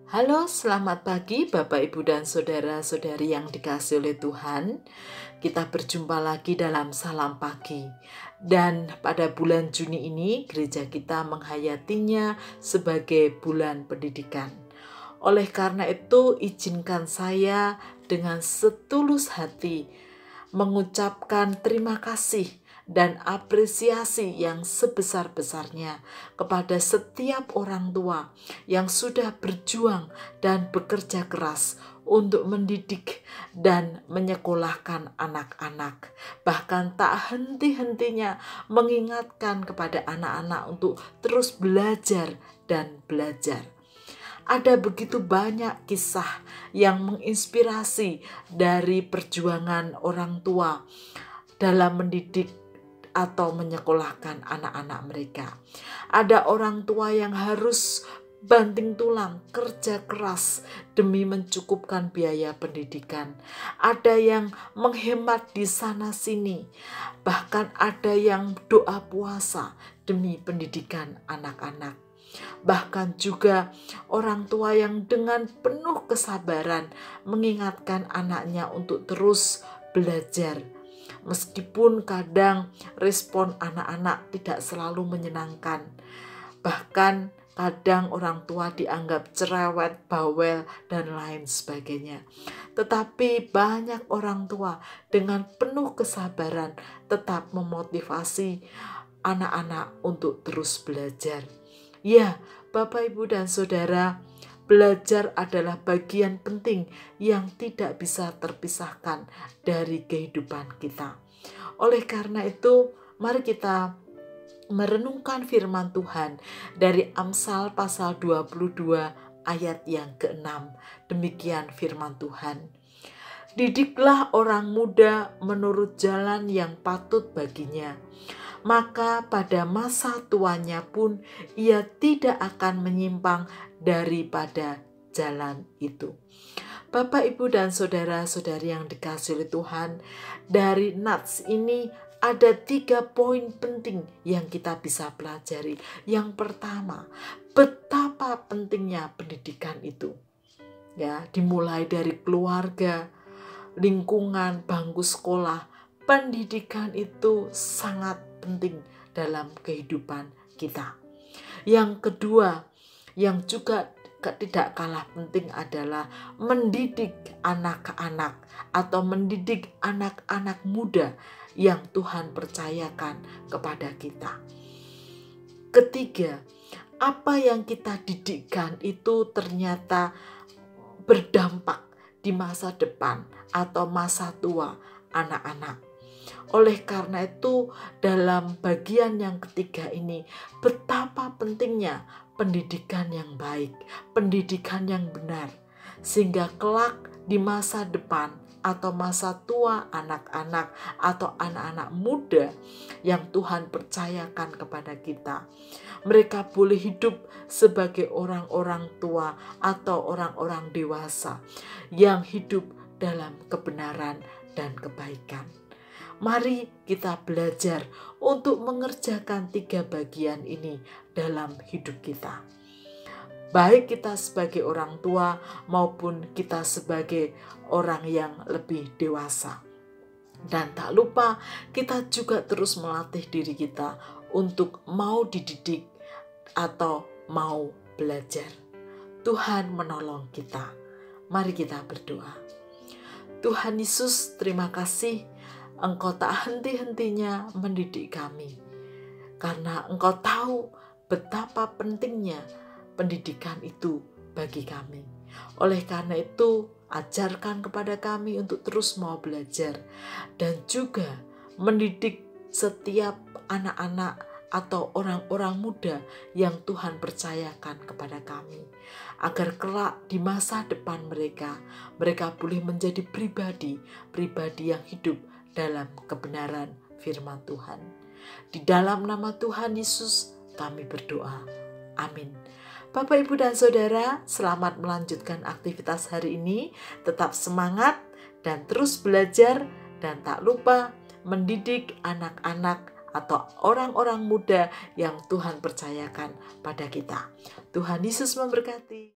Halo, selamat pagi Bapak, Ibu, dan Saudara-saudari yang dikasihi oleh Tuhan. Kita berjumpa lagi dalam Salam Pagi. Dan pada bulan Juni ini, gereja kita menghayatinya sebagai bulan pendidikan. Oleh karena itu, izinkan saya dengan setulus hati mengucapkan terima kasih dan apresiasi yang sebesar-besarnya kepada setiap orang tua yang sudah berjuang dan bekerja keras untuk mendidik dan menyekolahkan anak-anak. Bahkan tak henti-hentinya mengingatkan kepada anak-anak untuk terus belajar dan belajar. Ada begitu banyak kisah yang menginspirasi dari perjuangan orang tua dalam mendidik atau menyekolahkan anak-anak mereka. Ada orang tua yang harus banting tulang, kerja keras demi mencukupkan biaya pendidikan. Ada yang menghemat di sana sini, bahkan ada yang doa puasa demi pendidikan anak-anak. Bahkan juga orang tua yang dengan penuh kesabaran mengingatkan anaknya untuk terus belajar. Meskipun kadang respon anak-anak tidak selalu menyenangkan. Bahkan kadang orang tua dianggap cerewet, bawel, dan lain sebagainya. Tetapi banyak orang tua dengan penuh kesabaran tetap memotivasi anak-anak untuk terus belajar. Ya, Bapak, Ibu, dan Saudara, belajar adalah bagian penting yang tidak bisa terpisahkan dari kehidupan kita. Oleh karena itu, mari kita merenungkan firman Tuhan dari Amsal pasal 22 ayat yang ke-6. Demikian firman Tuhan. Didiklah orang muda menurut jalan yang patut baginya, maka pada masa tuanya pun ia tidak akan menyimpang daripada jalan itu. Bapak, Ibu, dan saudara-saudari yang dikasihi oleh Tuhan, dari Nats ini ada 3 poin penting yang kita bisa pelajari. Yang pertama, betapa pentingnya pendidikan itu. Ya, dimulai dari keluarga, lingkungan, bangku sekolah. Pendidikan itu sangat penting dalam kehidupan kita. Yang kedua, yang juga tidak kalah penting adalah mendidik anak-anak atau mendidik anak-anak muda yang Tuhan percayakan kepada kita. Ketiga, apa yang kita didikkan itu ternyata berdampak di masa depan atau masa tua anak-anak. Oleh karena itu, dalam bagian yang ketiga ini, betapa pentingnya pendidikan yang baik, pendidikan yang benar, sehingga kelak di masa depan atau masa tua anak-anak atau anak-anak muda yang Tuhan percayakan kepada kita, mereka boleh hidup sebagai orang-orang tua atau orang-orang dewasa yang hidup dalam kebenaran dan kebaikan. Mari kita belajar untuk mengerjakan 3 bagian ini dalam hidup kita. Baik kita sebagai orang tua maupun kita sebagai orang yang lebih dewasa. Dan tak lupa kita juga terus melatih diri kita untuk mau dididik atau mau belajar. Tuhan menolong kita. Mari kita berdoa. Tuhan Yesus, terima kasih Engkau tak henti-hentinya mendidik kami. Karena Engkau tahu betapa pentingnya pendidikan itu bagi kami. Oleh karena itu, ajarkan kepada kami untuk terus mau belajar dan juga mendidik setiap anak-anak atau orang-orang muda yang Tuhan percayakan kepada kami. Agar kelak di masa depan mereka boleh menjadi pribadi yang hidup dalam kebenaran firman Tuhan. Di dalam nama Tuhan Yesus kami berdoa. Amin. Bapak, Ibu, dan Saudara, selamat melanjutkan aktivitas hari ini. Tetap semangat dan terus belajar, dan tak lupa mendidik anak-anak atau orang-orang muda yang Tuhan percayakan pada kita. Tuhan Yesus memberkati.